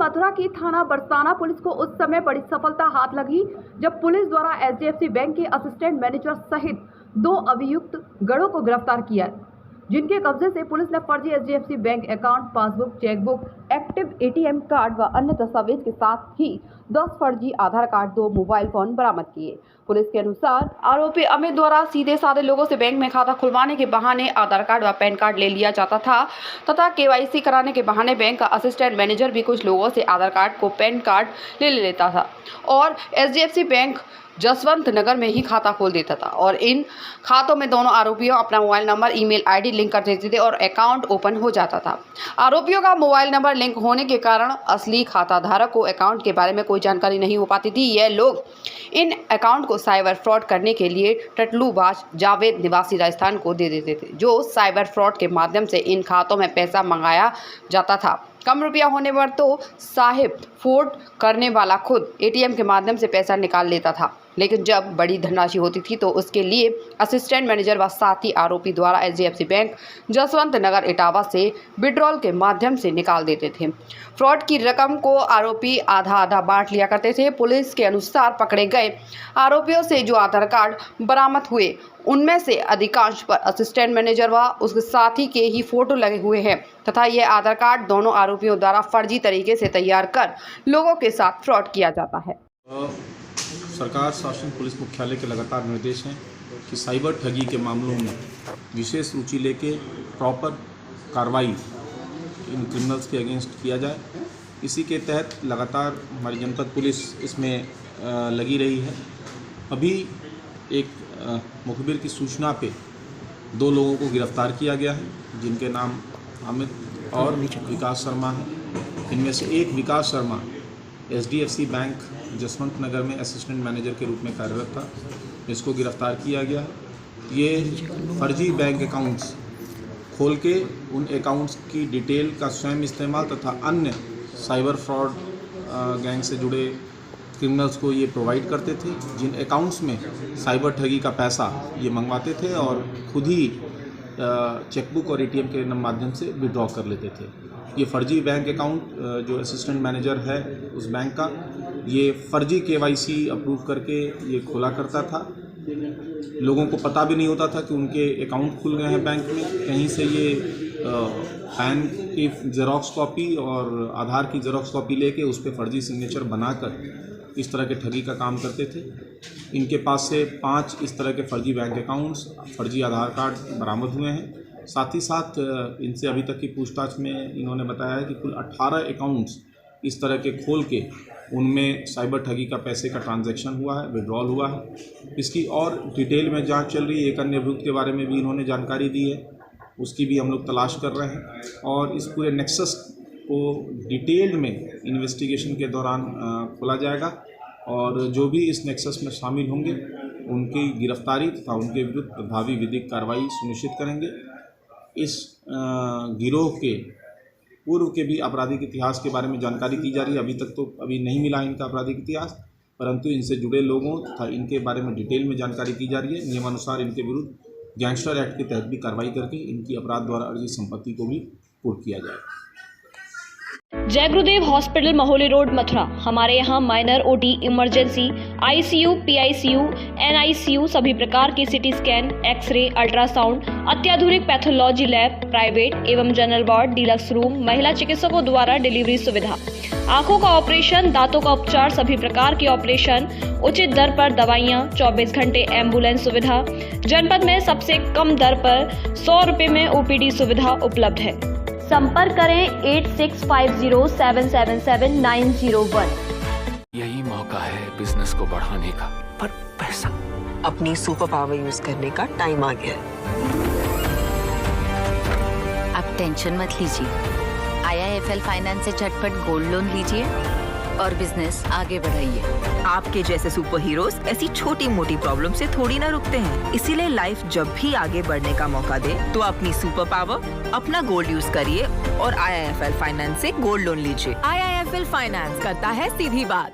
मथुरा की थाना बरसाना पुलिस को उस समय बड़ी सफलता हाथ लगी जब पुलिस द्वारा एचडीएफसी बैंक के असिस्टेंट मैनेजर सहित 2 अभियुक्त गड़ों को गिरफ्तार किया, जिनके कब्जे से पुलिस ने फर्जी HDFC bank account, passbook, chequebook, active ATM card व अन्य दस्तावेज के साथ ही 10 फर्जी आधार कार्ड, 2 मोबाइल फोन बरामद किए। पुलिस के अनुसार आरोपी अमित द्वारा सीधे साधे लोगों से बैंक में खाता खुलवाने के बहाने आधार कार्ड व पैन कार्ड ले लिया जाता था तथा केवाईसी कराने के बहाने बैंक का असिस्टेंट मैनेजर भी कुछ लोगों से आधार कार्ड को पैन कार्ड ले लेता था और एचडीएफसी बैंक जसवंत नगर में ही खाता खोल देता था और इन खातों में दोनों आरोपियों अपना mobile number, email ID link कर देते थे और अकाउंट ओपन हो जाता था। आरोपियों का मोबाइल नंबर लिंक होने के कारण असली खाता धारक को अकाउंट के बारे में कोई जानकारी नहीं हो पाती थी। यह लोग इन अकाउंट को साइबर फ्रॉड करने के लिए टटलूबाज जावेद निवासी राजस्थान को दे देते थे, जो साइबर फ्रॉड के माध्यम से इन खातों में पैसा मंगाया जाता था। कम रुपया होने पर तो साहिब फ्रॉड करने वाला खुद एटीएम के माध्यम से पैसा निकाल लेता था, लेकिन जब बड़ी धनराशि होती थी तो उसके लिए असिस्टेंट मैनेजर व साथी आरोपी द्वारा एचडीएफसी बैंक जसवंत नगर इटावा से विड्रॉल के माध्यम से निकाल देते थे। फ्रॉड की रकम को आरोपी आधा आधा बांट लिया करते थे। पुलिस के अनुसार पकड़े गए आरोपियों से जो आधार कार्ड बरामद हुए उनमें से अधिकांश पर असिस्टेंट मैनेजर व उसके साथी के ही फोटो लगे हुए हैं तथा यह आधार कार्ड दोनों आरोपियों द्वारा फर्जी तरीके से तैयार कर लोगों के साथ फ्रॉड किया जाता है। सरकार शासन पुलिस मुख्यालय के लगातार निर्देश हैं कि साइबर ठगी के मामलों में विशेष रुचि लेके प्रॉपर कार्रवाई इन क्रिमिनल्स के अगेंस्ट किया जाए। इसी के तहत लगातार हमारी जनपद पुलिस इसमें लगी रही है। अभी एक मुखबिर की सूचना पे 2 लोगों को गिरफ्तार किया गया है, जिनके नाम अमित और विकास शर्मा है। इनमें से एक विकास शर्मा एचडीएफसी बैंक जसवंत नगर में असिस्टेंट मैनेजर के रूप में कार्यरत था। इसको गिरफ्तार किया गया। ये फर्जी बैंक अकाउंट्स खोल के उन अकाउंट्स की डिटेल का स्वयं इस्तेमाल तथा अन्य साइबर फ्रॉड गैंग से जुड़े क्रिमिनल्स को ये प्रोवाइड करते थे, जिन अकाउंट्स में साइबर ठगी का पैसा ये मंगवाते थे और खुद ही चेकबुक और एटीएम के माध्यम से विड्रॉ कर लेते थे। ये फर्जी बैंक अकाउंट जो असिस्टेंट मैनेजर है उस बैंक का, ये फर्जी केवाईसी अप्रूव करके ये खोला करता था। लोगों को पता भी नहीं होता था कि उनके अकाउंट खुल गए हैं बैंक में। कहीं से ये पैन की ज़ेरॉक्स कॉपी और आधार की ज़ेरॉक्स कॉपी लेके उस पर फर्जी सिग्नेचर बनाकर इस तरह के ठगी का काम करते थे। इनके पास से 5 इस तरह के फर्जी बैंक अकाउंट्स, फर्जी आधार कार्ड बरामद हुए हैं। साथ ही साथ इनसे अभी तक की पूछताछ में इन्होंने बताया है कि कुल 18 अकाउंट्स इस तरह के खोल के उनमें साइबर ठगी का पैसे का ट्रांजैक्शन हुआ है, विड्रॉल हुआ है। इसकी और डिटेल में जांच चल रही है। एक अन्य अभियुक्त के बारे में भी इन्होंने जानकारी दी है, उसकी भी हम लोग तलाश कर रहे हैं और इस पूरे नेक्सस को डिटेल में इन्वेस्टिगेशन के दौरान खोला जाएगा और जो भी इस नेक्सस में शामिल होंगे उनकी गिरफ्तारी तथा उनके विरुद्ध प्रभावी विधिक कार्रवाई सुनिश्चित करेंगे। इस गिरोह के पूर्व के भी आपराधिक इतिहास के बारे में जानकारी की जा रही है। अभी तक तो नहीं मिला इनका आपराधिक इतिहास, परंतु इनसे जुड़े लोगों तथा इनके बारे में डिटेल में जानकारी की जा रही है। नियमानुसार इनके विरुद्ध गैंगस्टर एक्ट के तहत भी कार्रवाई करके इनकी अपराध द्वारा अर्जित संपत्ति को भी पूर्ण किया जाएगा। जय गुरुदेव हॉस्पिटल, महोली रोड, मथुरा। हमारे यहाँ minor, OT, emergency, ICU, PICU, NICU, सभी प्रकार के सिटी स्कैन, एक्सरे, अल्ट्रासाउंड, अत्याधुनिक पैथोलॉजी लैब, प्राइवेट एवं जनरल वार्ड, डिलक्स रूम, महिला चिकित्सकों द्वारा डिलीवरी सुविधा, आंखों का ऑपरेशन, दांतों का उपचार, सभी प्रकार के ऑपरेशन, उचित दर पर दवाइयाँ, 24 घंटे एम्बुलेंस सुविधा। जनपद में सबसे कम दर पर 100 रुपए में ओपीडी सुविधा उपलब्ध है। संपर्क करें 8650777901। यही मौका है बिजनेस को बढ़ाने का, पर पैसा। अपनी सुपर पावर यूज करने का टाइम आ गया है। आप टेंशन मत लीजिए, IIFL फाइनेंस से झटपट गोल्ड लोन लीजिए और बिजनेस आगे बढ़ाइए। आपके जैसे सुपर हीरोज ऐसी छोटी मोटी प्रॉब्लम से थोड़ी ना रुकते हैं, इसीलिए लाइफ जब भी आगे बढ़ने का मौका दे तो अपनी सुपर पावर, अपना गोल्ड यूज करिए और IIFL फाइनेंस से गोल्ड लोन लीजिए। IIFL फाइनेंस करता है सीधी बात।